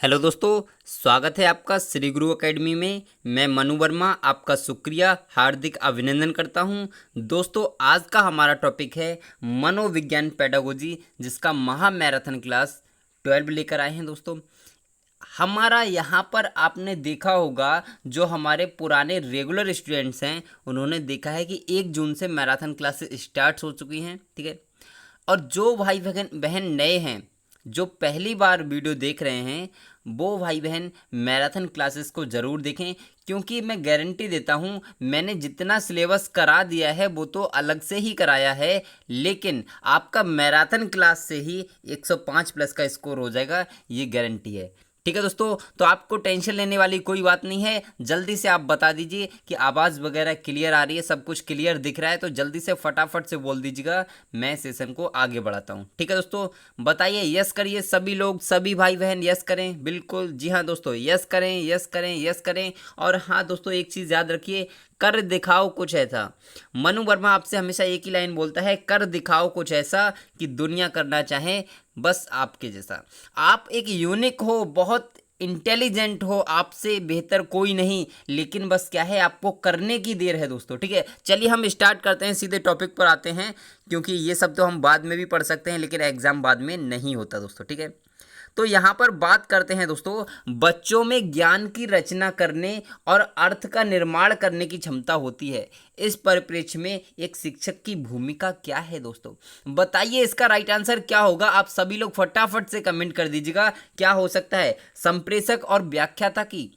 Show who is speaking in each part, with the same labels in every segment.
Speaker 1: Hello दोस्तों, स्वागत है आपका श्री गुरु एकेडमी में। मैं मनु वर्मा आपका शुक्रिया हार्दिक अभिनंदन करता हूं। दोस्तों, आज का हमारा टॉपिक है मनोविज्ञान पेडागोजी, जिसका महा मैराथन क्लास 12 लेकर आए हैं। दोस्तों, हमारा यहाँ पर आपने देखा होगा, जो हमारे पुराने रेगुलर स्टूडेंट्स हैं उन्होंने देखा है कि 1 जून से मैराथन क्लासेस स्टार्ट हो चुकी हैं। ठीक है, और जो भाई बहन बहन नए हैं, जो पहली बार वीडियो देख रहे हैं, वो भाई बहन मैराथन क्लासेस को ज़रूर देखें, क्योंकि मैं गारंटी देता हूँ मैंने जितना सिलेबस करा दिया है वो तो अलग से ही कराया है, लेकिन आपका मैराथन क्लास से ही 105 प्लस का स्कोर हो जाएगा, ये गारंटी है। ठीक है दोस्तों, तो आपको टेंशन लेने वाली कोई बात नहीं है। जल्दी से आप बता दीजिए कि आवाज़ वगैरह क्लियर आ रही है, सब कुछ क्लियर दिख रहा है, तो जल्दी से फटाफट से बोल दीजिएगा, मैं सेशन को आगे बढ़ाता हूँ। ठीक है दोस्तों, बताइए, यस करिए सभी लोग, सभी भाई बहन यस करें। बिल्कुल जी हाँ दोस्तों, यस करें, यस करें, यस करें। और हाँ दोस्तों, एक चीज़ याद रखिए, कर दिखाओ कुछ ऐसा। मनु वर्मा आपसे हमेशा एक ही लाइन बोलता है, कर दिखाओ कुछ ऐसा कि दुनिया करना चाहे बस आपके जैसा। आप एक यूनिक हो, बहुत इंटेलिजेंट हो, आपसे बेहतर कोई नहीं, लेकिन बस क्या है, आपको करने की देर है दोस्तों। ठीक है, चलिए हम स्टार्ट करते हैं, सीधे टॉपिक पर आते हैं, क्योंकि ये सब तो हम बाद में भी पढ़ सकते हैं, लेकिन एग्जाम बाद में नहीं होता दोस्तों। ठीक है, तो यहाँ पर बात करते हैं दोस्तों, बच्चों में ज्ञान की रचना करने और अर्थ का निर्माण करने की क्षमता होती है। इस परिप्रेक्ष्य में एक शिक्षक की भूमिका क्या है दोस्तों? बताइए, इसका राइट आंसर क्या होगा? आप सभी लोग फटाफट से कमेंट कर दीजिएगा। क्या हो सकता है? संप्रेषक और व्याख्याता की,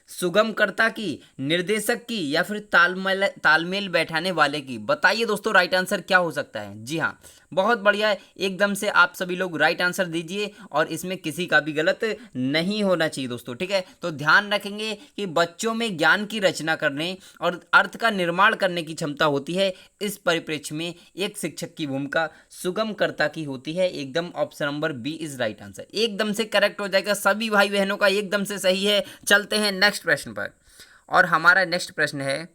Speaker 1: सुगमकर्ता की, निर्देशक की, या फिर तालमेल बैठाने वाले की? बताइए दोस्तों, राइट आंसर क्या हो सकता है? जी हाँ, बहुत बढ़िया है, एकदम से आप सभी लोग राइट आंसर दीजिए, और इसमें किसी का भी गलत नहीं होना चाहिए दोस्तों। ठीक है, तो ध्यान रखेंगे कि बच्चों में ज्ञान की रचना करने और अर्थ का निर्माण करने की क्षमता होती है। इस परिप्रेक्ष्य में एक शिक्षक की भूमिका सुगमकर्ता की होती है। एकदम option number B is right answer, एकदम से करेक्ट हो जाएगा। सभी भाई बहनों का एकदम से सही है। चलते हैं नेक्स्ट प्रश्न पर, और हमारा नेक्स्ट प्रश्न है,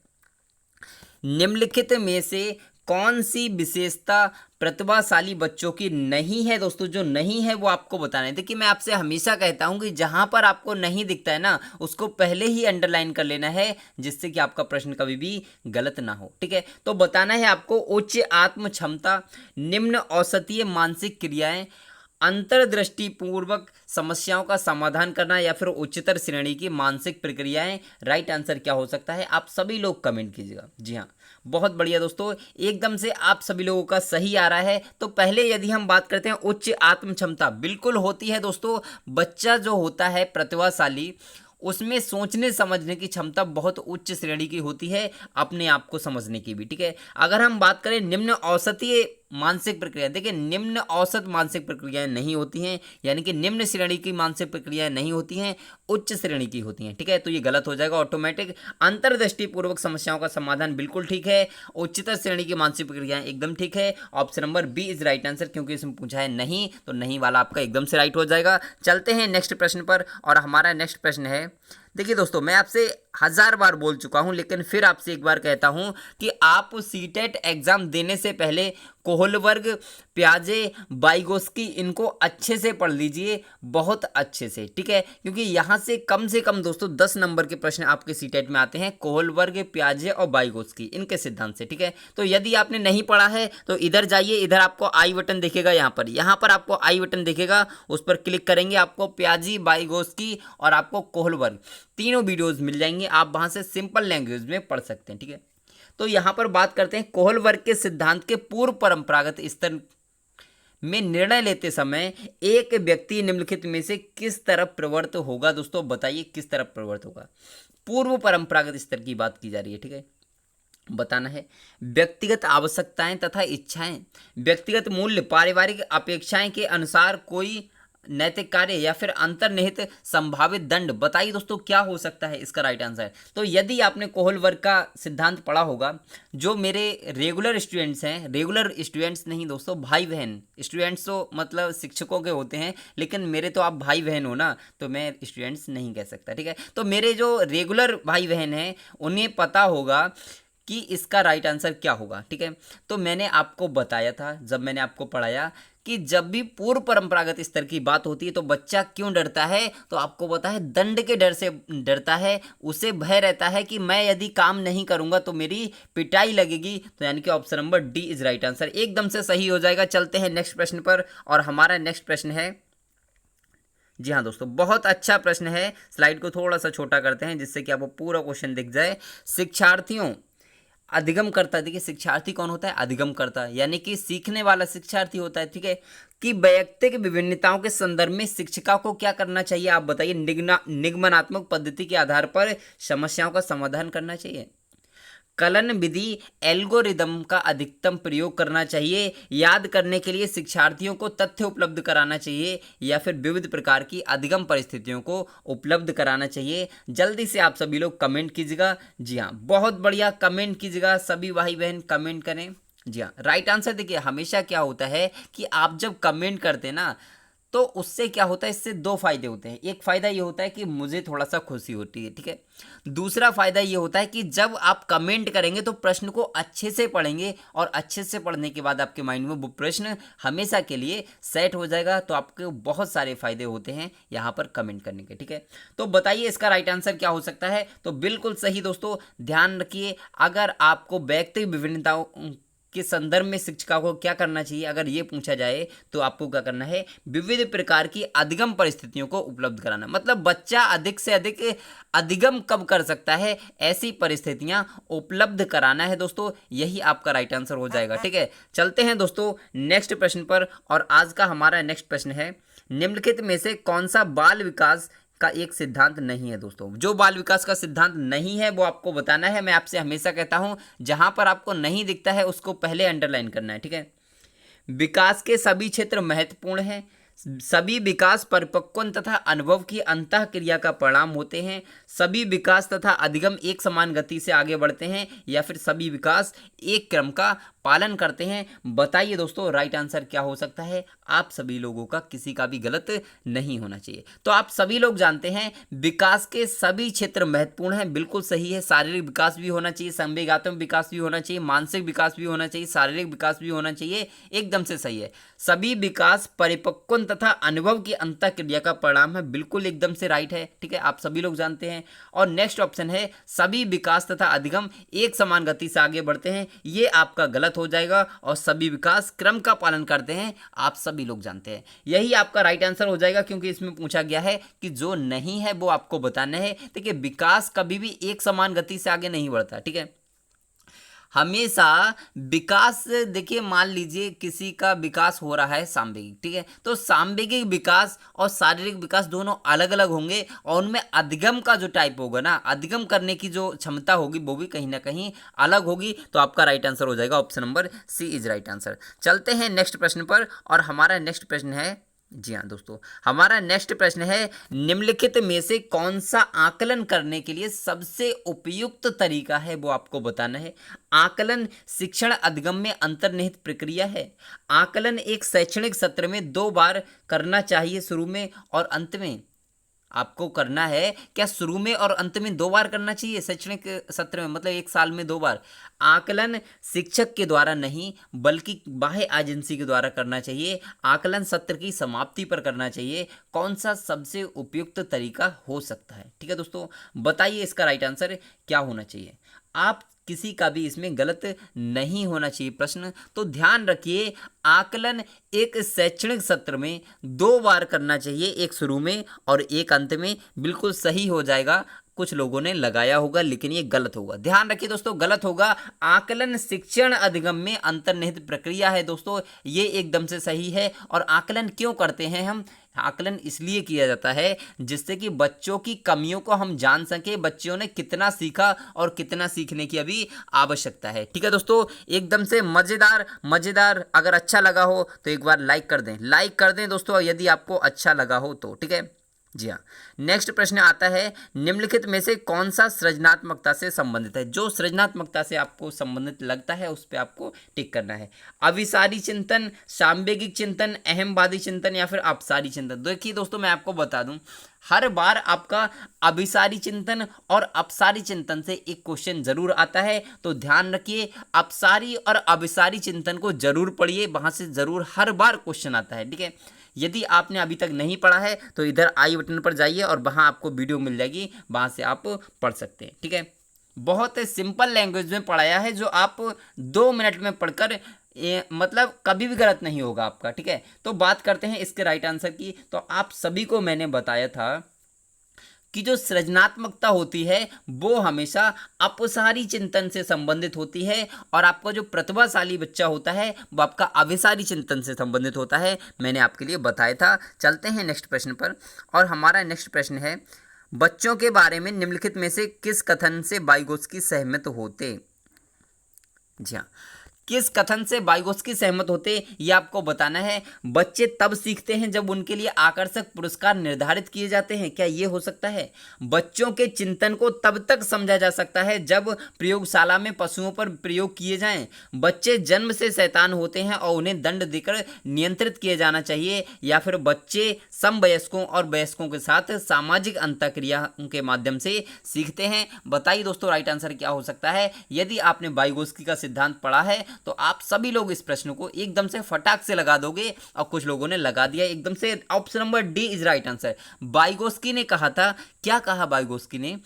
Speaker 1: निम्नलिखित में से कौन सी विशेषता प्रतिभाशाली बच्चों की नहीं है? दोस्तों, जो नहीं है वो आपको बताना है। देखिए, मैं आपसे हमेशा कहता हूं कि जहां पर आपको नहीं दिखता है ना, उसको पहले ही अंडरलाइन कर लेना है, जिससे कि आपका प्रश्न कभी भी गलत ना हो। ठीक है, तो बताना है आपको, उच्च आत्म क्षमता, निम्न औसतीय मानसिक क्रियाएं, अंतर्दृष्टिपूर्वक समस्याओं का समाधान करना, या फिर उच्चतर श्रेणी की मानसिक प्रक्रियाएं। राइट आंसर क्या हो सकता है? आप सभी लोग कमेंट कीजिएगा। जी हाँ, बहुत बढ़िया दोस्तों, एकदम से आप सभी लोगों का सही आ रहा है। तो पहले यदि हम बात करते हैं, उच्च आत्म क्षमता बिल्कुल होती है दोस्तों। बच्चा जो होता है प्रतिभाशाली, उसमें सोचने समझने की क्षमता बहुत उच्च श्रेणी की होती है, अपने आप को समझने की भी। ठीक है, अगर हम बात करें निम्न औसतीय मानसिक प्रक्रिया, देखिए निम्न औसत मानसिक प्रक्रियाएं नहीं होती हैं, यानी कि निम्न श्रेणी की मानसिक प्रक्रियाएं नहीं होती हैं, उच्च श्रेणी की होती हैं। ठीक है, तो ये गलत हो जाएगा ऑटोमेटिक। अंतर्दृष्टिपूर्वक समस्याओं का समाधान बिल्कुल ठीक है। उच्चतर श्रेणी की मानसिक प्रक्रियाएं एकदम ठीक है। Option number B is right answer, क्योंकि इसमें पूछा है नहीं, तो नहीं वाला आपका एकदम से राइट हो जाएगा। चलते हैं नेक्स्ट प्रश्न पर, और हमारा नेक्स्ट प्रश्न है, देखिए दोस्तों, मैं आपसे 1000 बार बोल चुका हूं, लेकिन फिर आपसे एक बार कहता हूं कि आप सीटेट एग्जाम देने से पहले कोहलबर्ग, प्याजे, वाइगोस्की, इनको अच्छे से पढ़ लीजिए, बहुत अच्छे से। ठीक है, क्योंकि यहां से कम दोस्तों 10 नंबर के प्रश्न आपके सीटेट में आते हैं, कोहलबर्ग, प्याजे और वाइगोस्की, इनके सिद्धांत से। ठीक है, तो यदि आपने नहीं पढ़ा है तो इधर जाइए, इधर आपको आई बटन दिखेगा, यहाँ पर आपको आई बटन दिखेगा, उस पर क्लिक करेंगे, आपको प्याजी, वाइगोस्की और आपको कोहलबर्ग, तीनों वीडियोस मिल जाएंगे। आप वहां से सिंपल लैंग्वेज में पढ़ सकते हैं। ठीक है, तो यहां पर बात करते हैं, कोहलबर्ग के सिद्धांत के पूर्व परंपरागत स्तर में निर्णय लेते समय एक व्यक्ति निम्नलिखित में से किस तरफ प्रवृत्त होगा? दोस्तों बताइए, किस तरफ प्रवृत्त होगा? पूर्व परंपरागत स्तर की बात की जा रही है। ठीक है, बताना है, व्यक्तिगत आवश्यकताएं तथा इच्छाएं, व्यक्तिगत मूल्य, पारिवारिक अपेक्षाएं के अनुसार कोई नैतिक कार्य, या फिर अंतर्निहित संभावित दंड। बताइए दोस्तों, क्या हो सकता है इसका राइट आंसर? तो यदि आपने कोहलबर्ग का सिद्धांत पढ़ा होगा, जो मेरे रेगुलर स्टूडेंट्स हैं, रेगुलर स्टूडेंट्स नहीं दोस्तों, भाई बहन, स्टूडेंट्स तो मतलब शिक्षकों के होते हैं, लेकिन मेरे तो आप भाई बहन हो ना, तो मैं स्टूडेंट्स नहीं कह सकता। ठीक है, तो मेरे जो रेगुलर भाई बहन हैं उन्हें पता होगा कि इसका राइट आंसर क्या होगा। ठीक है, तो मैंने आपको बताया था, जब मैंने आपको पढ़ाया, कि जब भी पूर्व परंपरागत स्तर की बात होती है तो बच्चा क्यों डरता है, तो आपको पता है दंड के डर से डरता है, उसे भय रहता है कि मैं यदि काम नहीं करूंगा तो मेरी पिटाई लगेगी। तो यानी कि option number D is right answer, एकदम से सही हो जाएगा। चलते हैं नेक्स्ट प्रश्न पर, और हमारा नेक्स्ट प्रश्न है, जी हाँ दोस्तों, बहुत अच्छा प्रश्न है। स्लाइड को थोड़ा सा छोटा करते हैं जिससे कि आपको पूरा क्वेश्चन दिख जाए। शिक्षार्थियों अधिगम करता, देखिए शिक्षार्थी कौन होता है, अधिगम करता, यानी कि सीखने वाला शिक्षार्थी होता है, ठीक है। कि वैयक्तिक विभिन्नताओं के संदर्भ में शिक्षिका को क्या करना चाहिए, आप बताइए। निगमनात्मक पद्धति के आधार पर समस्याओं का समाधान करना चाहिए, कलन विधि एल्गोरिदम का अधिकतम प्रयोग करना चाहिए, याद करने के लिए शिक्षार्थियों को तथ्य उपलब्ध कराना चाहिए, या फिर विविध प्रकार की अधिगम परिस्थितियों को उपलब्ध कराना चाहिए। जल्दी से आप सभी लोग कमेंट कीजिएगा। जी हाँ, बहुत बढ़िया, कमेंट कीजिएगा, सभी भाई बहन कमेंट करें। जी हाँ, राइट आंसर देखिए, हमेशा क्या होता है कि आप जब कमेंट करते हैं ना, तो उससे क्या होता है, इससे दो फायदे होते हैं। एक फायदा ये होता है कि मुझे थोड़ा सा खुशी होती है, ठीक है। दूसरा फायदा ये होता है कि जब आप कमेंट करेंगे तो प्रश्न को अच्छे से पढ़ेंगे, और अच्छे से पढ़ने के बाद आपके माइंड में वो प्रश्न हमेशा के लिए सेट हो जाएगा। तो आपके बहुत सारे फायदे होते हैं यहाँ पर कमेंट करने के, ठीक है। तो बताइए इसका राइट आंसर क्या हो सकता है। तो बिल्कुल सही दोस्तों, ध्यान रखिए, अगर आपको व्यक्तिगत विभिन्नताओं के संदर्भ में शिक्षिका को क्या करना चाहिए, अगर ये पूछा जाए तो आपको क्या करना है, विविध प्रकार की अधिगम परिस्थितियों को उपलब्ध कराना। मतलब बच्चा अधिक से अधिक अधिगम कब कर सकता है, ऐसी परिस्थितियां उपलब्ध कराना है दोस्तों, यही आपका राइट आंसर हो जाएगा, ठीक है। चलते हैं दोस्तों नेक्स्ट प्रश्न पर, और आज का हमारा नेक्स्ट प्रश्न है, निम्नलिखित में से कौन सा बाल विकास का एक सिद्धांत नहीं है। दोस्तों जो बाल विकास का सिद्धांत नहीं है वो आपको बताना है। मैं आपसे हमेशा कहता हूं, जहां पर आपको नहीं दिखता है उसको पहले अंडरलाइन करना है, ठीक है। विकास के सभी क्षेत्र महत्वपूर्ण हैं, सभी विकास परिपक्वन तथा अनुभव की अंतः क्रिया का परिणाम होते हैं, सभी विकास तथा अधिगम एक समान गति से आगे बढ़ते हैं, या फिर सभी विकास एक क्रम का पालन करते हैं। बताइए दोस्तों राइट आंसर क्या हो सकता है। आप सभी लोगों का किसी का भी गलत नहीं होना चाहिए। तो आप सभी लोग जानते हैं विकास के सभी क्षेत्र महत्वपूर्ण हैं, बिल्कुल सही है। शारीरिक विकास भी होना चाहिए, संवेगात्मक विकास भी होना चाहिए, मानसिक विकास भी होना चाहिए, शारीरिक विकास भी होना चाहिए, एकदम से सही है। सभी विकास परिपक्वन तथा अनुभव की अंतः क्रिया का परिणाम है, बिल्कुल एकदम से राइट है, ठीक है। आप सभी लोग जानते हैं। और नेक्स्ट ऑप्शन है सभी विकास तथा अधिगम एक समान गति से आगे बढ़ते हैं, ये आपका गलत हो जाएगा। और सभी विकास क्रम का पालन करते हैं, आप सभी लोग जानते हैं, यही आपका राइट आंसर हो जाएगा। क्योंकि इसमें पूछा गया है कि जो नहीं है वो आपको बताना है। देखिए विकास कभी भी एक समान गति से आगे नहीं बढ़ता, ठीक है। हमेशा विकास, देखिए मान लीजिए किसी का विकास हो रहा है सांवेगिक, ठीक है, तो सांवेगिक विकास और शारीरिक विकास दोनों अलग अलग होंगे, और उनमें अधिगम का जो टाइप होगा ना, अधिगम करने की जो क्षमता होगी वो भी कहीं ना कहीं अलग होगी। तो आपका राइट आंसर हो जाएगा option number C is right answer. चलते हैं नेक्स्ट प्रश्न पर, और हमारा नेक्स्ट प्रश्न है, जी हाँ दोस्तों, हमारा नेक्स्ट प्रश्न है, निम्नलिखित में से कौन सा आकलन करने के लिए सबसे उपयुक्त तरीका है, वो आपको बताना है। आकलन शिक्षण अधिगम में अंतर्निहित प्रक्रिया है। आकलन एक शैक्षणिक सत्र में 2 बार करना चाहिए, शुरू में और अंत में। आपको करना है क्या, शुरू में और अंत में 2 बार करना चाहिए शैक्षणिक सत्र में, मतलब एक साल में 2 बार। आकलन शिक्षक के द्वारा नहीं बल्कि बाह्य एजेंसी के द्वारा करना चाहिए। आकलन सत्र की समाप्ति पर करना चाहिए। कौन सा सबसे उपयुक्त तरीका हो सकता है, ठीक है दोस्तों, बताइए इसका राइट आंसर क्या होना चाहिए। आप किसी का भी इसमें गलत नहीं होना चाहिए प्रश्न। तो ध्यान रखिए, आकलन एक शैक्षणिक सत्र में 2 बार करना चाहिए, एक शुरू में और एक अंत में, बिल्कुल सही हो जाएगा। कुछ लोगों ने लगाया होगा लेकिन ये गलत होगा, ध्यान रखिए दोस्तों, गलत होगा। आकलन शिक्षण अधिगम में अंतर्निहित प्रक्रिया है दोस्तों, ये एकदम से सही है। और आकलन क्यों करते हैं हम, आकलन इसलिए किया जाता है जिससे कि बच्चों की कमियों को हम जान सके, बच्चों ने कितना सीखा और कितना सीखने की अभी आवश्यकता है, ठीक है दोस्तों। एकदम से मज़ेदार मज़ेदार, अगर अच्छा लगा हो तो एक बार लाइक कर दें, लाइक कर दें दोस्तों, यदि आपको अच्छा लगा हो तो, ठीक है। जी हाँ। नेक्स्ट प्रश्न आता है, निम्नलिखित में से कौन सा सृजनात्मकता से संबंधित है। जो सृजनात्मकता से आपको संबंधित लगता है उस पर आपको टिक करना है। अविसारी चिंतन, साम्वेगिक चिंतन, अहमवादी चिंतन या फिर अपसारी चिंतन। देखिए दोस्तों, मैं आपको बता दूं, हर बार आपका अभिसारी चिंतन और अपसारी चिंतन से एक क्वेश्चन जरूर आता है, तो ध्यान रखिए अपसारी और अभिसारी चिंतन को जरूर पढ़िए, वहां से जरूर हर बार क्वेश्चन आता है। ठीक है, यदि आपने अभी तक नहीं पढ़ा है तो इधर आई बटन पर जाइए और वहां आपको वीडियो मिल जाएगी, वहां से आप पढ़ सकते हैं। ठीक है, बहुत सिंपल लैंग्वेज में पढ़ाया है, जो आप 2 मिनट में पढ़कर मतलब कभी भी गलत नहीं होगा आपका। ठीक है, तो बात करते हैं इसके राइट आंसर की। तो आप सभी को मैंने बताया था कि जो सृजनात्मकता होती है वो हमेशा अपसारी चिंतन से संबंधित होती है, और आपका जो प्रतिभाशाली बच्चा होता है वो आपका अभिसारी चिंतन से संबंधित होता है। मैंने आपके लिए बताया था। चलते हैं नेक्स्ट प्रश्न पर, और हमारा नेक्स्ट प्रश्न है, बच्चों के बारे में निम्नलिखित में से किस कथन से वाइगोत्स्की सहमत होते। जी हाँ, किस कथन से वाइगोत्स्की सहमत होते ये आपको बताना है। बच्चे तब सीखते हैं जब उनके लिए आकर्षक पुरस्कार निर्धारित किए जाते हैं। क्या ये हो सकता है? बच्चों के चिंतन को तब तक समझा जा सकता है जब प्रयोगशाला में पशुओं पर प्रयोग किए जाएं। बच्चे जन्म से शैतान होते हैं और उन्हें दंड देकर नियंत्रित किए जाना चाहिए। या फिर बच्चे समवयस्कों और वयस्कों के साथ सामाजिक अंतःक्रिया के माध्यम से सीखते हैं। बताइए दोस्तों, राइट आंसर क्या हो सकता है। यदि आपने वाइगोत्स्की का सिद्धांत पढ़ा है तो आप सभी लोग इस प्रश्न को एकदम से फटाक से लगा दोगे, और कुछ लोगों ने लगा दिया एकदम से। Option number D is right answer. Vygotsky ने कहा था, क्या कहा वाइगोत्स्की ने,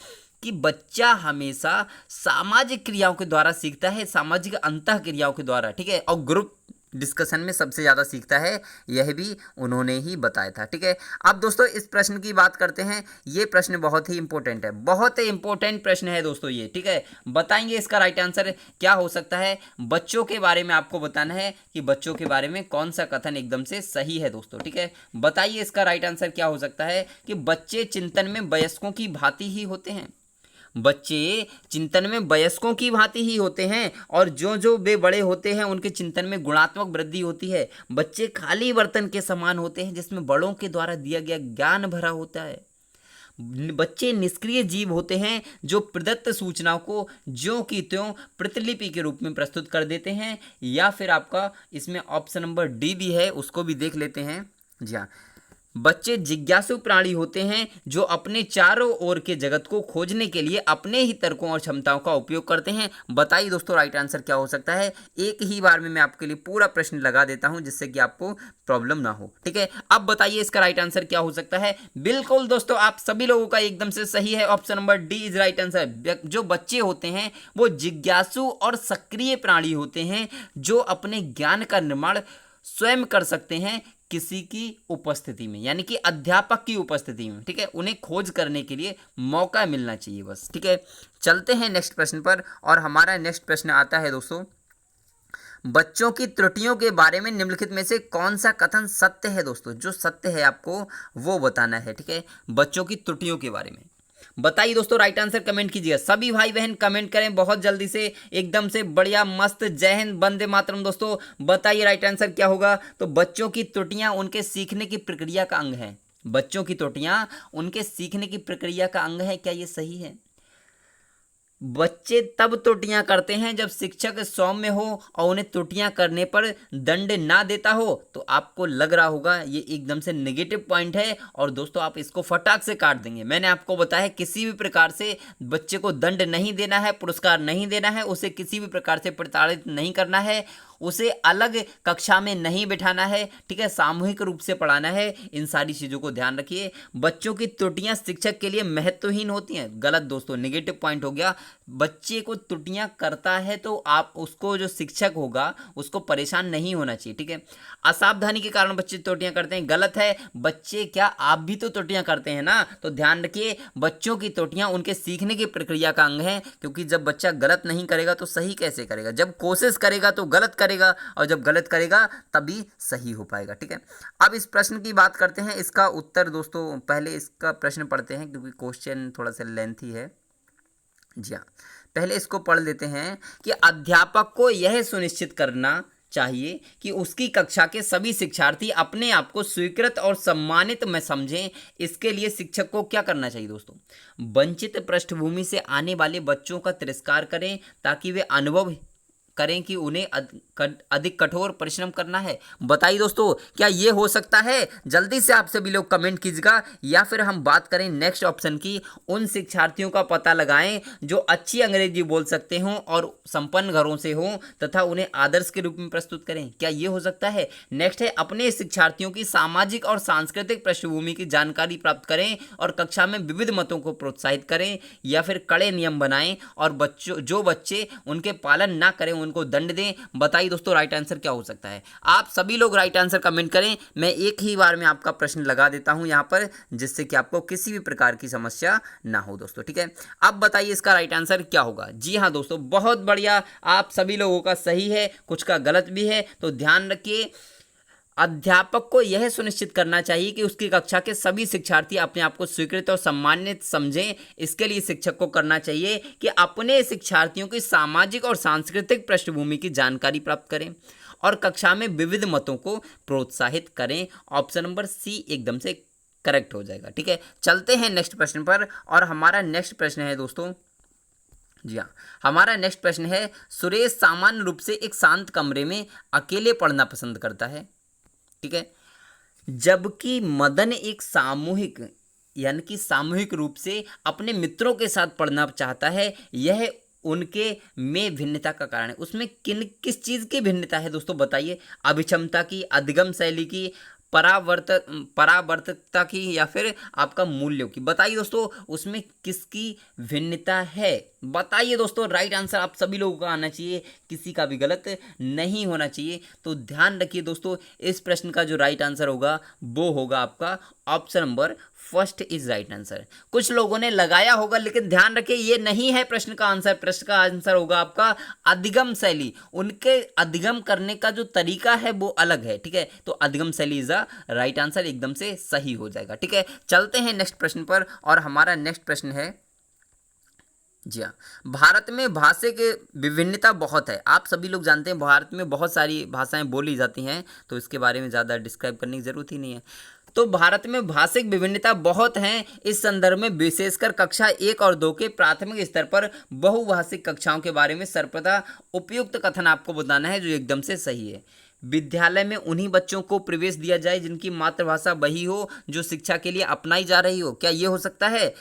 Speaker 1: कि बच्चा हमेशा सामाजिक क्रियाओं के द्वारा सीखता है, सामाजिक अंतः क्रियाओं के द्वारा। ठीक है, और ग्रुप डिस्कशन में सबसे ज़्यादा सीखता है, यह भी उन्होंने ही बताया था। ठीक है, अब दोस्तों इस प्रश्न की बात करते हैं। ये प्रश्न बहुत ही इंपॉर्टेंट है, बहुत ही इंपॉर्टेंट प्रश्न है दोस्तों ये। ठीक है, बताएंगे इसका राइट आंसर क्या हो सकता है। बच्चों के बारे में आपको बताना है कि बच्चों के बारे में कौन सा कथन एकदम से सही है दोस्तों। ठीक है, बताइए इसका राइट आंसर क्या हो सकता है कि बच्चे चिंतन में वयस्कों की भांति ही होते हैं। बच्चे चिंतन में वयस्कों की भांति ही होते हैं, और जो जो वे बड़े होते हैं उनके चिंतन में गुणात्मक वृद्धि होती है। बच्चे खाली बर्तन के समान होते हैं जिसमें बड़ों के द्वारा दिया गया ज्ञान भरा होता है। बच्चे निष्क्रिय जीव होते हैं जो प्रदत्त सूचनाओं को ज्यों की त्यों प्रतिलिपि के रूप में प्रस्तुत कर देते हैं। या फिर आपका इसमें ऑप्शन नंबर डी भी है, उसको भी देख लेते हैं। जी हाँ, बच्चे जिज्ञासु प्राणी होते हैं जो अपने चारों ओर के जगत को खोजने के लिए अपने ही तर्कों और क्षमताओं का उपयोग करते हैं। बताइए दोस्तों, राइट आंसर क्या हो सकता है। एक ही बार में मैं आपके लिए पूरा प्रश्न लगा देता हूं जिससे कि आपको प्रॉब्लम ना हो। ठीक है, अब बताइए इसका राइट आंसर क्या हो सकता है। बिल्कुल दोस्तों, आप सभी लोगों का एकदम से सही है, option number D is right answer. जो बच्चे होते हैं वो जिज्ञासु और सक्रिय प्राणी होते हैं जो अपने ज्ञान का निर्माण स्वयं कर सकते हैं किसी की उपस्थिति में, यानी कि अध्यापक की उपस्थिति में। ठीक है, उन्हें खोज करने के लिए मौका मिलना चाहिए बस। ठीक है, चलते हैं नेक्स्ट प्रश्न पर, और हमारा नेक्स्ट प्रश्न आता है दोस्तों, बच्चों की त्रुटियों के बारे में निम्नलिखित में से कौन सा कथन सत्य है। दोस्तों जो सत्य है आपको वो बताना है। ठीक है, बच्चों की त्रुटियों के बारे में बताइए दोस्तों, राइट आंसर कमेंट कीजिएगा। सभी भाई बहन कमेंट करें बहुत जल्दी से, एकदम से बढ़िया मस्त। जय हिंद, वंदे मातरम। दोस्तों बताइए राइट आंसर क्या होगा। तो बच्चों की त्रुटियां उनके सीखने की प्रक्रिया का अंग है। बच्चों की त्रुटियां उनके सीखने की प्रक्रिया का अंग है। क्या ये सही है? बच्चे तब त्रुटियां करते हैं जब शिक्षक सौम्य हो और उन्हें त्रुटियां करने पर दंड ना देता हो। तो आपको लग रहा होगा ये एकदम से नेगेटिव पॉइंट है, और दोस्तों आप इसको फटाक से काट देंगे। मैंने आपको बताया किसी भी प्रकार से बच्चे को दंड नहीं देना है, पुरस्कार नहीं देना है, उसे किसी भी प्रकार से प्रताड़ित नहीं करना है, उसे अलग कक्षा में नहीं बिठाना है। ठीक है, सामूहिक रूप से पढ़ाना है। इन सारी चीज़ों को ध्यान रखिए। बच्चों की त्रुटियां शिक्षक के लिए महत्वहीन होती हैं, गलत दोस्तों, नेगेटिव पॉइंट हो गया। बच्चे को त्रुटियां करता है तो आप उसको, जो शिक्षक होगा उसको परेशान नहीं होना चाहिए। ठीक है, असावधानी के कारण बच्चे त्रुटियां करते हैं, गलत है। बच्चे क्या, आप भी तो त्रुटियां करते हैं ना, तो ध्यान रखिए बच्चों की त्रुटियां उनके सीखने की प्रक्रिया का अंग है। क्योंकि जब बच्चा गलत नहीं करेगा तो सही कैसे करेगा? जब कोशिश करेगा तो गलत करेगा, और जब गलत करेगा तभी सही हो पाएगा। ठीक है, अब इस प्रश्न की बात करते हैं। इसका उत्तर दोस्तों, पहले इसका प्रश्न पढ़ते हैं क्योंकि क्वेश्चन थोड़ा सा लेंथी है। जी हाँ, पहले इसको पढ़ लेते हैं कि अध्यापक को यह सुनिश्चित करना चाहिए कि उसकी कक्षा के सभी शिक्षार्थी अपने आप को स्वीकृत और सम्मानित में समझें। इसके लिए शिक्षक को क्या करना चाहिए दोस्तों? वंचित पृष्ठभूमि से आने वाले बच्चों का तिरस्कार करें ताकि वे अनुभव करें कि उन्हें अधिक कठोर परिश्रम करना है। बताइए दोस्तों, क्या ये हो सकता है? जल्दी से आप सभी लोग कमेंट कीजिएगा। या फिर हम बात करें नेक्स्ट ऑप्शन की, उन शिक्षार्थियों का पता लगाएं जो अच्छी अंग्रेजी बोल सकते हों और संपन्न घरों से हों तथा उन्हें आदर्श के रूप में प्रस्तुत करें। क्या ये हो सकता है? नेक्स्ट है, अपने शिक्षार्थियों की सामाजिक और सांस्कृतिक पृष्ठभूमि की जानकारी प्राप्त करें और कक्षा में विविध मतों को प्रोत्साहित करें। या फिर कड़े नियम बनाएं और जो बच्चे उनके पालन ना करें उनको दंड दें। बताइए दोस्तों, राइट आंसर क्या हो सकता है? आप सभी लोग राइट आंसर कमेंट करें। मैं एक ही बार में आपका प्रश्न लगा देता हूं यहां पर, जिससे कि आपको किसी भी प्रकार की समस्या ना हो दोस्तों, ठीक है। अब बताइए इसका राइट आंसर क्या होगा? जी हाँ दोस्तों, बहुत बढ़िया, आप सभी लोगों का सही है, कुछ का गलत भी है। तो ध्यान रखिए, अध्यापक को यह सुनिश्चित करना चाहिए कि उसकी कक्षा के सभी शिक्षार्थी अपने आप को स्वीकृत और सम्मानित समझें। इसके लिए शिक्षक को करना चाहिए कि अपने शिक्षार्थियों की सामाजिक और सांस्कृतिक पृष्ठभूमि की जानकारी प्राप्त करें और कक्षा में विविध मतों को प्रोत्साहित करें। ऑप्शन नंबर सी एकदम से करेक्ट हो जाएगा, ठीक है। चलते हैं नेक्स्ट प्रश्न पर, और हमारा नेक्स्ट प्रश्न है दोस्तों, जी हाँ, हमारा नेक्स्ट प्रश्न है, सुरेश सामान्य रूप से एक शांत कमरे में अकेले पढ़ना पसंद करता है, ठीक है, जबकि मदन एक सामूहिक यानी कि सामूहिक रूप से अपने मित्रों के साथ पढ़ना चाहता है। यह उनके में भिन्नता का कारण है। उसमें किस चीज़ की भिन्नता है दोस्तों? बताइए। अभिक्षमता की, अधिगम शैली की, परावर्तकता की, या फिर आपका मूल्यों की? बताइए दोस्तों, उसमें किसकी भिन्नता है? बताइए दोस्तों, राइट आंसर आप सभी लोगों का आना चाहिए, किसी का भी गलत नहीं होना चाहिए। तो ध्यान रखिए दोस्तों, इस प्रश्न का जो राइट आंसर होगा वो होगा आपका option number first is right answer. कुछ लोगों ने लगाया होगा, लेकिन ध्यान रखिए ये नहीं है प्रश्न का आंसर। प्रश्न का आंसर होगा आपका अधिगम शैली। उनके अधिगम करने का जो तरीका है वो अलग है, ठीक है। तो अधिगम शैली इज द राइट आंसर, एकदम से सही हो जाएगा, ठीक है। चलते हैं नेक्स्ट प्रश्न पर, और हमारा नेक्स्ट प्रश्न है, जी हाँ, भारत में भाषा की विभिन्नता बहुत है। आप सभी लोग जानते हैं भारत में बहुत सारी भाषाएं बोली जाती हैं, तो इसके बारे में ज़्यादा डिस्क्राइब करने की ज़रूरत ही नहीं है। तो भारत में भाषिक विभिन्नता बहुत हैं। इस संदर्भ में विशेषकर कक्षा 1 और 2 के प्राथमिक स्तर पर बहुभाषिक कक्षाओं के बारे में सर्वदा उपयुक्त कथन आपको बताना है, जो एकदम से सही है। विद्यालय में उन्हीं बच्चों को प्रवेश दिया जाए जिनकी मातृभाषा वही हो जो शिक्षा के लिए अपनाई जा रही हो। क्या ये हो सकता है?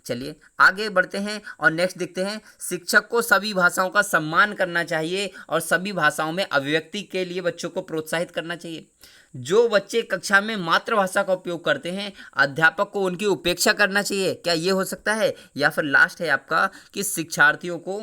Speaker 1: चलिए आगे बढ़ते हैं और नेक्स्ट देखते हैं, शिक्षक को सभी भाषाओं का सम्मान करना चाहिए और सभी भाषाओं में अभिव्यक्ति के लिए बच्चों को प्रोत्साहित करना चाहिए। जो बच्चे कक्षा में मातृभाषा का उपयोग करते हैं, अध्यापक को उनकी उपेक्षा करना चाहिए। क्या ये हो सकता है? या फिर लास्ट है आपका कि शिक्षार्थियों को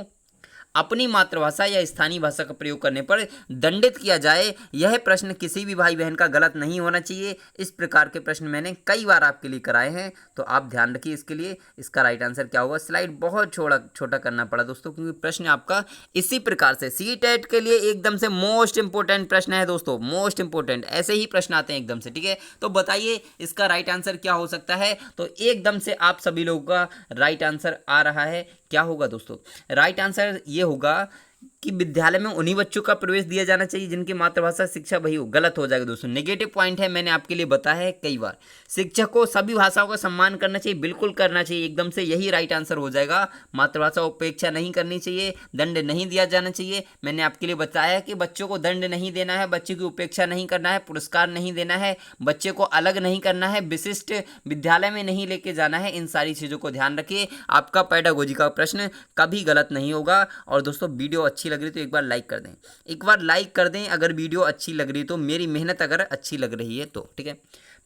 Speaker 1: अपनी मातृभाषा या स्थानीय भाषा का प्रयोग करने पर दंडित किया जाए। यह प्रश्न किसी भी भाई बहन का गलत नहीं होना चाहिए। इस प्रकार के प्रश्न मैंने कई बार आपके लिए कराए हैं, तो आप ध्यान रखिए इसके लिए। इसका राइट आंसर क्या होगा? स्लाइड बहुत छोटा करना पड़ा दोस्तों, क्योंकि प्रश्न आपका इसी प्रकार से सीटेट के लिए एकदम से मोस्ट इंपोर्टेंट प्रश्न है दोस्तों, मोस्ट इंपोर्टेंट। ऐसे ही प्रश्न आते हैं एकदम से, ठीक है। तो बताइए इसका राइट आंसर क्या हो सकता है? तो एकदम से आप सभी लोगों का राइट आंसर आ रहा है। क्या होगा दोस्तों? राइट आंसर ये होगा कि विद्यालय में उन्हीं बच्चों का प्रवेश दिया जाना चाहिए जिनकी मातृभाषा शिक्षा वही हो। गलत हो जाएगा दोस्तों, नेगेटिव पॉइंट है, मैंने आपके लिए बताया है कई बार। शिक्षक को सभी भाषाओं का सम्मान करना चाहिए, बिल्कुल करना चाहिए, एकदम से यही राइट आंसर हो जाएगा। मातृभाषा उपेक्षा नहीं करनी चाहिए, दंड नहीं दिया जाना चाहिए। मैंने आपके लिए बताया कि बच्चों को दंड नहीं देना है, बच्चे की उपेक्षा नहीं करना है, पुरस्कार नहीं देना है, बच्चे को अलग नहीं करना है, विशिष्ट विद्यालय में नहीं लेके जाना है। इन सारी चीज़ों को ध्यान रखिए, आपका पेडागोजी का प्रश्न कभी गलत नहीं होगा। और दोस्तों वीडियो अच्छी लग रही तो एक बार लाइक कर दें, एक बार लाइक कर दें अगर वीडियो अच्छी लग रही तो, मेरी मेहनत अगर अच्छी लग रही है तो, ठीक है।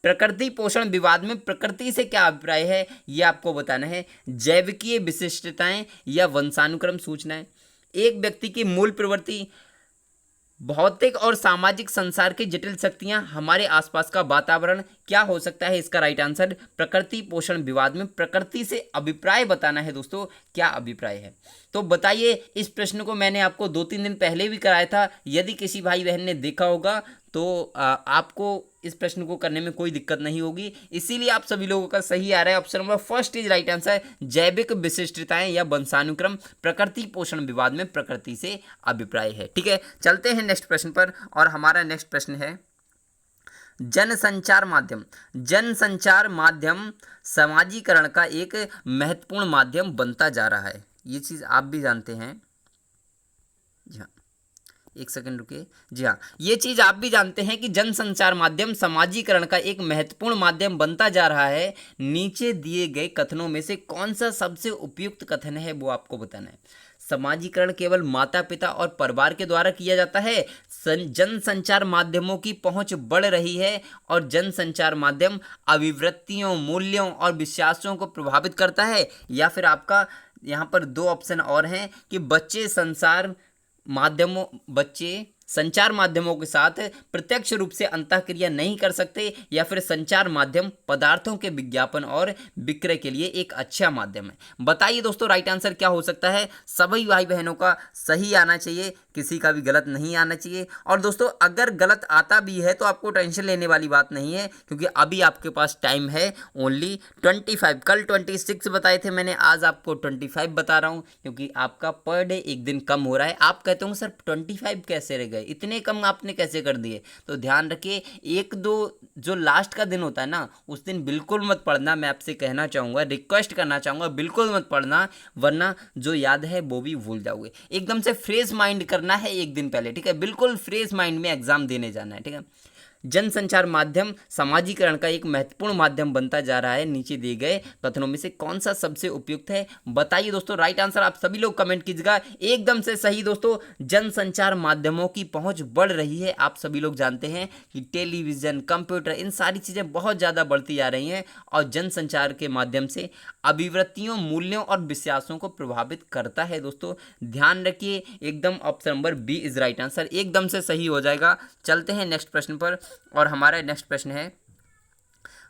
Speaker 1: प्रकृति पोषण विवाद में प्रकृति से क्या अभिप्राय है, ये आपको बताना है। जैविकीय विशिष्टताएं या वंशानुक्रम सूचनाएं, एक व्यक्ति की मूल प्रवृत्ति, भौतिक और सामाजिक संसार की जटिल शक्तियां, हमारे आसपास का वातावरण। क्या हो सकता है इसका राइट आंसर? प्रकृति पोषण विवाद में प्रकृति से अभिप्राय बताना है दोस्तों, क्या अभिप्राय है। तो बताइए, इस प्रश्न को मैंने आपको 2-3 दिन पहले भी कराया था। यदि किसी भाई बहन ने देखा होगा तो आपको इस प्रश्न को करने में कोई दिक्कत नहीं होगी, इसीलिए आप सभी लोगों का सही आ रहा है। Option number first is right answer, जैविक विशिष्टताएं या वंशानुक्रम प्रकृति पोषण विवाद में प्रकृति से अभिप्राय है। ठीक है, चलते हैं नेक्स्ट प्रश्न पर, और हमारा नेक्स्ट प्रश्न है जनसंचार माध्यम। जनसंचार माध्यम समाजीकरण का एक महत्वपूर्ण माध्यम बनता जा रहा है, ये चीज़ आप भी जानते हैं। जी हाँ, एक सेकंड रुकिए। जी हाँ, ये चीज़ आप भी जानते हैं कि जनसंचार माध्यम समाजीकरण का एक महत्वपूर्ण माध्यम बनता जा रहा है। नीचे दिए गए कथनों में से कौन सा सबसे उपयुक्त कथन है, वो आपको बताना है। समाजीकरण केवल माता पिता और परिवार के द्वारा किया जाता है, जनसंचार माध्यमों की पहुंच बढ़ रही है, और जनसंचार माध्यम अभिवृत्तियों, मूल्यों और विश्वासों को प्रभावित करता है। या फिर आपका यहाँ पर दो ऑप्शन और हैं कि बच्चे संचार माध्यमों के साथ प्रत्यक्ष रूप से अंतःक्रिया नहीं कर सकते, या फिर संचार माध्यम पदार्थों के विज्ञापन और विक्रय के लिए एक अच्छा माध्यम है। बताइए दोस्तों राइट आंसर क्या हो सकता है। सभी भाई बहनों का सही आना चाहिए, किसी का भी गलत नहीं आना चाहिए। और दोस्तों अगर गलत आता भी है तो आपको टेंशन लेने वाली बात नहीं है, क्योंकि अभी आपके पास टाइम है ओनली 25। कल 26 बताए थे मैंने, आज आपको 25 बता रहा हूँ, क्योंकि आपका पर डे एक दिन कम हो रहा है। आप कहते हो सर 25 कैसे रह गए, इतने कम आपने कैसे कर दिए, तो ध्यान रखिए, एक दो जो लास्ट का दिन होता है ना, उस दिन बिल्कुल मत पढ़ना। मैं आपसे कहना चाहूँगा, रिक्वेस्ट करना चाहूँगा, बिल्कुल मत पढ़ना, वरना जो याद है वो भी भूल जाओगे। एकदम से फ्रेश माइंड करना है एक दिन पहले, ठीक है, बिल्कुल फ्रेश माइंड में एग्जाम देने जाना है। ठीक है, जनसंचार माध्यम समाजीकरण का एक महत्वपूर्ण माध्यम बनता जा रहा है। नीचे दिए गए कथनों में से कौन सा सबसे उपयुक्त है, बताइए दोस्तों। राइट आंसर आप सभी लोग कमेंट कीजिएगा, एकदम से सही दोस्तों। जनसंचार माध्यमों की पहुंच बढ़ रही है। आप सभी लोग जानते हैं कि टेलीविज़न, कंप्यूटर, इन सारी चीज़ें बहुत ज़्यादा बढ़ती जा रही हैं, और जनसंचार के माध्यम से अभिवृत्तियों, मूल्यों और विश्वासों को प्रभावित करता है। दोस्तों ध्यान रखिए, एकदम option number B is right answer, एकदम से सही हो जाएगा। चलते हैं नेक्स्ट प्रश्न पर, और हमारा नेक्स्ट प्रश्न है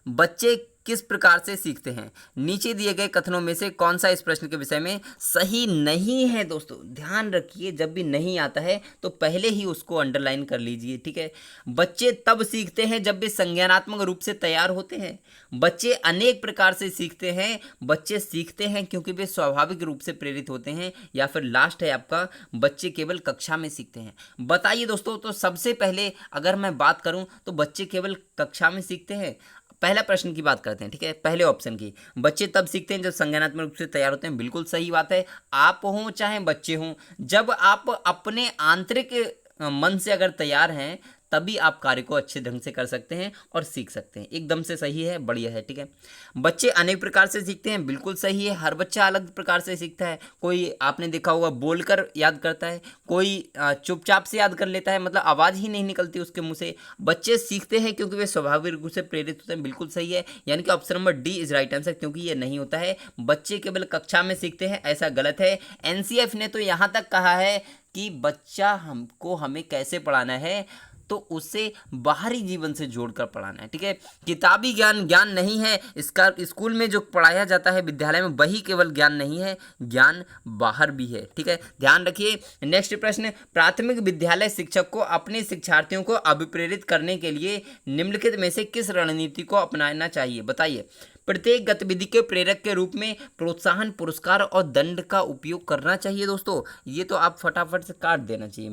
Speaker 1: बच्चे किस प्रकार से सीखते हैं। नीचे दिए गए कथनों में से कौन सा इस प्रश्न के विषय में सही नहीं है। दोस्तों ध्यान रखिए, जब भी नहीं आता है तो पहले ही उसको अंडरलाइन कर लीजिए। ठीक है, बच्चे तब सीखते हैं जब वे संज्ञानात्मक रूप से तैयार होते हैं। बच्चे अनेक प्रकार से सीखते हैं। बच्चे सीखते हैं क्योंकि वे स्वाभाविक रूप से प्रेरित होते हैं। या फिर लास्ट है आपका, बच्चे केवल कक्षा में सीखते हैं। बताइए दोस्तों, तो सबसे पहले अगर मैं बात करूं तो बच्चे केवल कक्षा में सीखते हैं। पहला प्रश्न की बात करते हैं, ठीक है, पहले ऑप्शन की, बच्चे तब सीखते हैं जब संज्ञानात्मक रूप से तैयार होते हैं। बिल्कुल सही बात है। आप हों चाहे बच्चे हों, जब आप अपने आंतरिक मन से अगर तैयार हैं तभी आप कार्य को अच्छे ढंग से कर सकते हैं और सीख सकते हैं। एकदम से सही है, बढ़िया है। ठीक है, बच्चे अनेक प्रकार से सीखते हैं, बिल्कुल सही है। हर बच्चा अलग प्रकार से सीखता है। कोई आपने देखा होगा बोलकर याद करता है, कोई चुपचाप से याद कर लेता है, मतलब आवाज़ ही नहीं निकलती उसके मुंह से। बच्चे सीखते हैं क्योंकि वे स्वाभाविक रूप से प्रेरित होते हैं, बिल्कुल सही है। यानी कि option number D is right answer, क्योंकि ये नहीं होता है। बच्चे केवल कक्षा में सीखते हैं, ऐसा गलत है। एनसीएफ ने तो यहाँ तक कहा है कि बच्चा हमें कैसे पढ़ाना है, तो उसे बाहरी जीवन से जोड़कर पढ़ाना है। ठीक है, किताबी ज्ञान नहीं है इसका। स्कूल में जो पढ़ाया जाता है, विद्यालय में, वही केवल ज्ञान नहीं है, ज्ञान बाहर भी है। ठीक है, ध्यान रखिए। नेक्स्ट प्रश्न, प्राथमिक विद्यालय शिक्षक को अपने शिक्षार्थियों को अभिप्रेरित करने के लिए निम्नलिखित में से किस रणनीति को अपनाना चाहिए, बताइए। प्रत्येक गतिविधि के प्रेरक के रूप में प्रोत्साहन, पुरस्कार और दंड का उपयोग करना चाहिए। दोस्तों ये तो आप फटाफट से काट देना चाहिए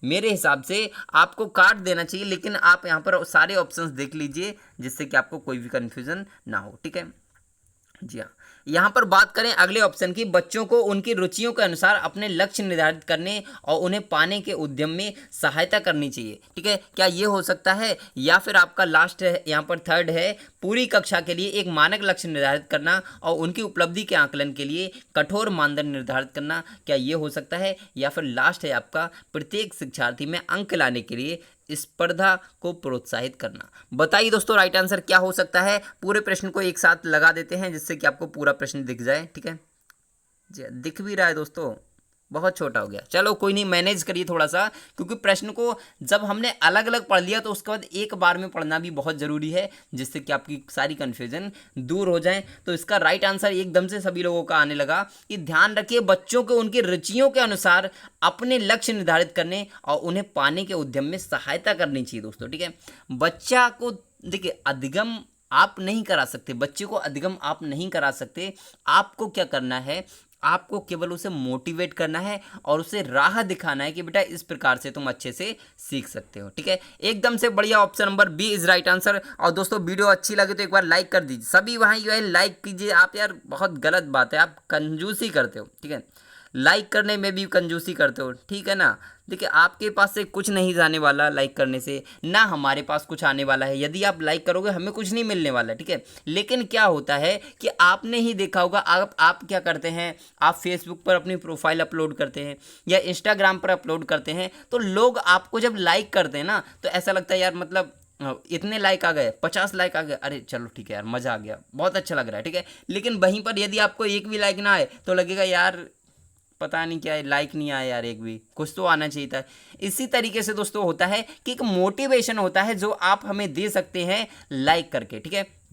Speaker 1: मेरे हिसाब से आपको काट देना चाहिए, लेकिन आप यहाँ पर सारे ऑप्शंस देख लीजिए जिससे कि आपको कोई भी कन्फ्यूजन ना हो। ठीक है, जी हाँ। यहाँ पर बात करें अगले ऑप्शन की, बच्चों को उनकी रुचियों के अनुसार अपने लक्ष्य निर्धारित करने और उन्हें पाने के उद्यम में सहायता करनी चाहिए। ठीक है, क्या ये हो सकता है? या फिर आपका लास्ट है, यहाँ पर थर्ड है, पूरी कक्षा के लिए एक मानक लक्ष्य निर्धारित करना और उनकी उपलब्धि के आकलन के लिए कठोर मानदंड निर्धारित करना, क्या ये हो सकता है? या फिर लास्ट है आपका, प्रत्येक शिक्षार्थी में अंक लाने के लिए स्पर्धा को प्रोत्साहित करना। बताइए दोस्तों राइट आंसर क्या हो सकता है। पूरे प्रश्न को एक साथ लगा देते हैं जिससे कि आपको पूरा प्रश्न दिख जाए। ठीक है जी, दिख भी रहा है दोस्तों, बहुत छोटा हो गया। चलो कोई नहीं, मैनेज करिए थोड़ा सा, क्योंकि प्रश्न को जब हमने अलग अलग पढ़ लिया तो उसके बाद एक बार में पढ़ना भी बहुत ज़रूरी है, जिससे कि आपकी सारी कन्फ्यूजन दूर हो जाए। तो इसका राइट आंसर एकदम से सभी लोगों का आने लगा कि ध्यान रखिए, बच्चों को उनकी रुचियों के अनुसार अपने लक्ष्य निर्धारित करने और उन्हें पाने के उद्यम में सहायता करनी चाहिए दोस्तों। ठीक है, बच्चा को देखिए अधिगम आप नहीं करा सकते, बच्चे को अधिगम आप नहीं करा सकते। आपको क्या करना है, आपको केवल उसे मोटिवेट करना है और उसे राह दिखाना है कि बेटा इस प्रकार से तुम अच्छे से सीख सकते हो। ठीक है, एकदम से बढ़िया, option number B is right answer. और दोस्तों वीडियो अच्छी लगे तो एक बार लाइक कर दीजिए, सभी वहाँ जो है लाइक कीजिए। आप यार बहुत गलत बात है, आप कंजूसी करते हो। ठीक है, लाइक करने में भी कंजूसी करते हो। ठीक है ना, देखिए आपके पास से कुछ नहीं जाने वाला लाइक करने से, ना हमारे पास कुछ आने वाला है। यदि आप लाइक करोगे हमें कुछ नहीं मिलने वाला है। ठीक है, लेकिन क्या होता है कि आपने ही देखा होगा, आप क्या करते हैं, आप फेसबुक पर अपनी प्रोफाइल अपलोड करते हैं या इंस्टाग्राम पर अपलोड करते हैं, तो लोग आपको जब लाइक करते हैं ना तो ऐसा लगता है यार मतलब इतने लाइक आ गए, 50 लाइक आ गए, अरे चलो ठीक है यार, मज़ा आ गया, बहुत अच्छा लग रहा है। ठीक है, लेकिन वहीं पर यदि आपको एक भी लाइक ना आए तो लगेगा यार पता नहीं क्या है, लाइक नहीं आया यार, एक भी कुछ तो आना चाहिए था। इसी तरीके से दोस्तों होता है कि एक मोटिवेशन होता है जो आप हमें दे सकते हैं लाइक करके। ठीक है,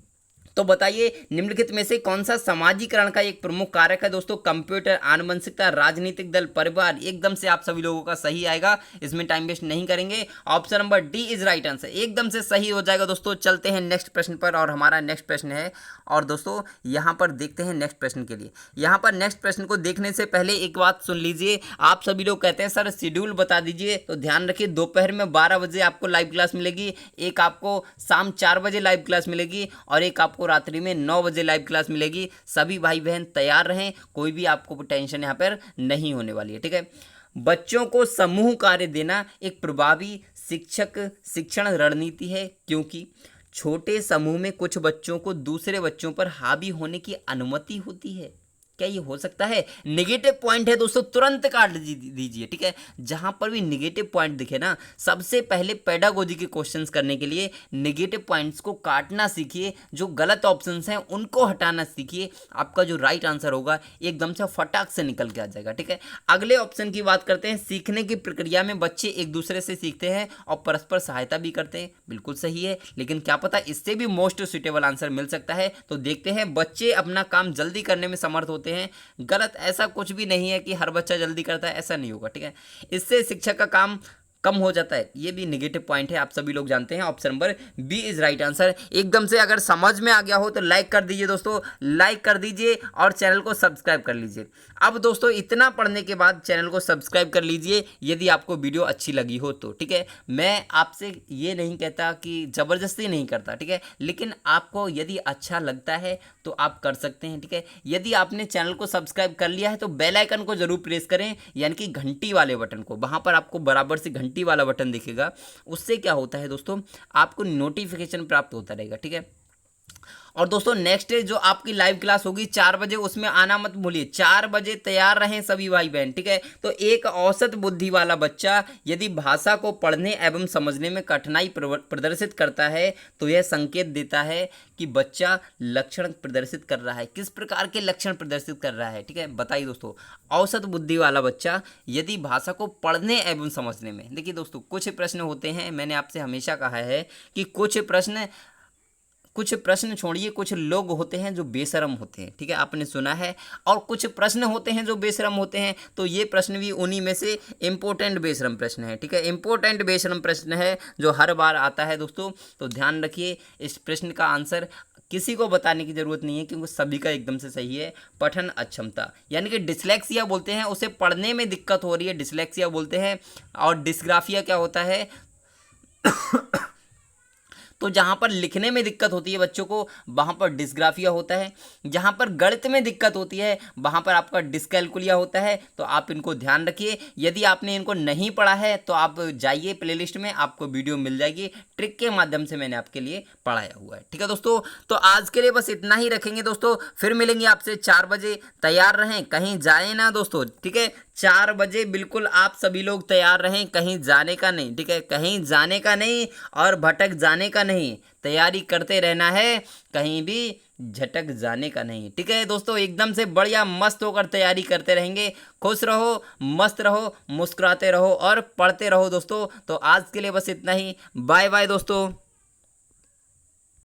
Speaker 1: तो बताइए निम्नलिखित में से कौन सा समाजीकरण का एक प्रमुख कारक है दोस्तों। कंप्यूटर, आनुवंशिकता, राजनीतिक दल, परिवार। एकदम से आप सभी लोगों का सही आएगा, इसमें टाइम वेस्ट नहीं करेंगे। Option number D is right answer, एकदम से सही हो जाएगा दोस्तों। चलते हैं नेक्स्ट प्रश्न पर, और हमारा नेक्स्ट प्रश्न है, और दोस्तों यहाँ पर देखते हैं नेक्स्ट प्रश्न के लिए। यहाँ पर नेक्स्ट प्रश्न को देखने से पहले एक बात सुन लीजिए। आप सभी लोग कहते हैं सर शेड्यूल बता दीजिए, तो ध्यान रखिए दोपहर में 12 बजे आपको लाइव क्लास मिलेगी, एक आपको शाम 4 बजे लाइव क्लास मिलेगी, और एक आपको रात्रि में 9 बजे लाइव क्लास मिलेगी। सभी भाई बहन तैयार रहें, कोई भी आपको टेंशन यहाँ पर नहीं होने वाली है। ठीक है, बच्चों को समूह कार्य देना एक प्रभावी शिक्षण रणनीति है, क्योंकि छोटे समूह में कुछ बच्चों को दूसरे बच्चों पर हावी होने की अनुमति होती है। क्या ये हो सकता है? नेगेटिव पॉइंट है दोस्तों, तुरंत काट दीजिए। ठीक है, जहां पर भी नेगेटिव पॉइंट दिखे ना, सबसे पहले पेडागोजी के क्वेश्चंस करने के लिए नेगेटिव पॉइंट्स को काटना सीखिए, जो गलत ऑप्शंस हैं उनको हटाना सीखिए। आपका जो राइट आंसर होगा एकदम से फटाक से निकल के आ जाएगा। ठीक है, अगले ऑप्शन की बात करते हैं। सीखने की प्रक्रिया में बच्चे एक दूसरे से सीखते हैं और परस्पर सहायता भी करते हैं। बिल्कुल सही है, लेकिन क्या पता इससे भी मोस्ट सुटेबल आंसर मिल सकता है। तो देखते हैं, बच्चे अपना काम जल्दी करने में समर्थ होते हैं। गलत, ऐसा कुछ भी नहीं है कि हर बच्चा जल्दी करता है, ऐसा नहीं होगा। ठीक है, इससे शिक्षक का काम कम हो जाता है, ये भी नेगेटिव पॉइंट है, आप सभी लोग जानते हैं। Option number B is right answer. एकदम से अगर समझ में आ गया हो तो लाइक कर दीजिए दोस्तों, लाइक कर दीजिए और चैनल को सब्सक्राइब कर लीजिए। अब दोस्तों इतना पढ़ने के बाद चैनल को सब्सक्राइब कर लीजिए यदि आपको वीडियो अच्छी लगी हो तो। ठीक है, मैं आपसे ये नहीं कहता कि ज़बरदस्ती नहीं करता। ठीक है, लेकिन आपको यदि अच्छा लगता है तो आप कर सकते हैं। ठीक है, यदि आपने चैनल को सब्सक्राइब कर लिया है तो बेल आइकन को जरूर प्रेस करें, यानी कि घंटी वाले बटन को। वहाँ पर आपको बराबर से घंटी वाला बटन दिखेगा, उससे क्या होता है दोस्तों, आपको नोटिफिकेशन प्राप्त होता रहेगा। ठीक है, और दोस्तों नेक्स्ट जो आपकी लाइव क्लास होगी 4 बजे, उसमें आना मत भूलिए। 4 बजे तैयार रहें सभी भाई बहन। ठीक है, तो एक औसत बुद्धि वाला बच्चा यदि भाषा को पढ़ने एवं समझने में कठिनाई प्रदर्शित करता है तो यह संकेत देता है कि बच्चा लक्षण प्रदर्शित कर रहा है। किस प्रकार के लक्षण प्रदर्शित कर रहा है? ठीक है, बताइए दोस्तों। औसत बुद्धि वाला बच्चा यदि भाषा को पढ़ने एवं समझने में, देखिए दोस्तों कुछ प्रश्न होते हैं, मैंने आपसे हमेशा कहा है कि कुछ प्रश्न छोड़िए, कुछ लोग होते हैं जो बेशरम होते हैं। ठीक है, आपने सुना है, और कुछ प्रश्न होते हैं जो बेशरम होते हैं, तो ये प्रश्न भी उन्हीं में से इम्पोर्टेंट बेशरम प्रश्न है। ठीक है, इम्पोर्टेंट बेशरम प्रश्न है जो हर बार आता है दोस्तों, तो ध्यान रखिए। इस प्रश्न का आंसर किसी को बताने की जरूरत नहीं है, क्योंकि सभी का एकदम से सही है। पठन अक्षमता, यानी कि डिसलेक्सिया बोलते हैं, उसे पढ़ने में दिक्कत हो रही है, डिसलेक्सिया बोलते हैं। और डिस्ग्राफिया क्या होता है तो जहाँ पर लिखने में दिक्कत होती है बच्चों को, वहाँ पर डिस्ग्राफिया होता है। जहाँ पर गणित में दिक्कत होती है वहाँ पर आपका डिस्कैलकुलिया होता है। तो आप इनको ध्यान रखिए। यदि आपने इनको नहीं पढ़ा है तो आप जाइए प्लेलिस्ट में, आपको वीडियो मिल जाएगी, ट्रिक के माध्यम से मैंने आपके लिए पढ़ाया हुआ है। ठीक है दोस्तों, तो आज के लिए बस इतना ही रखेंगे दोस्तों, फिर मिलेंगे आपसे 4 बजे। तैयार रहें, कहीं जाए ना दोस्तों। ठीक है, 4 बजे बिल्कुल आप सभी लोग तैयार रहें, कहीं जाने का नहीं, ठीक है, कहीं जाने का नहीं और भटक जाने का नहीं, तैयारी करते रहना है, कहीं भी झटक जाने का नहीं, ठीक है दोस्तों। एकदम से बढ़िया मस्त होकर तैयारी करते रहेंगे। खुश रहो, मस्त रहो, मुस्कुराते रहो और पढ़ते रहो दोस्तों। तो आज के लिए बस इतना ही। बाय बाय दोस्तों।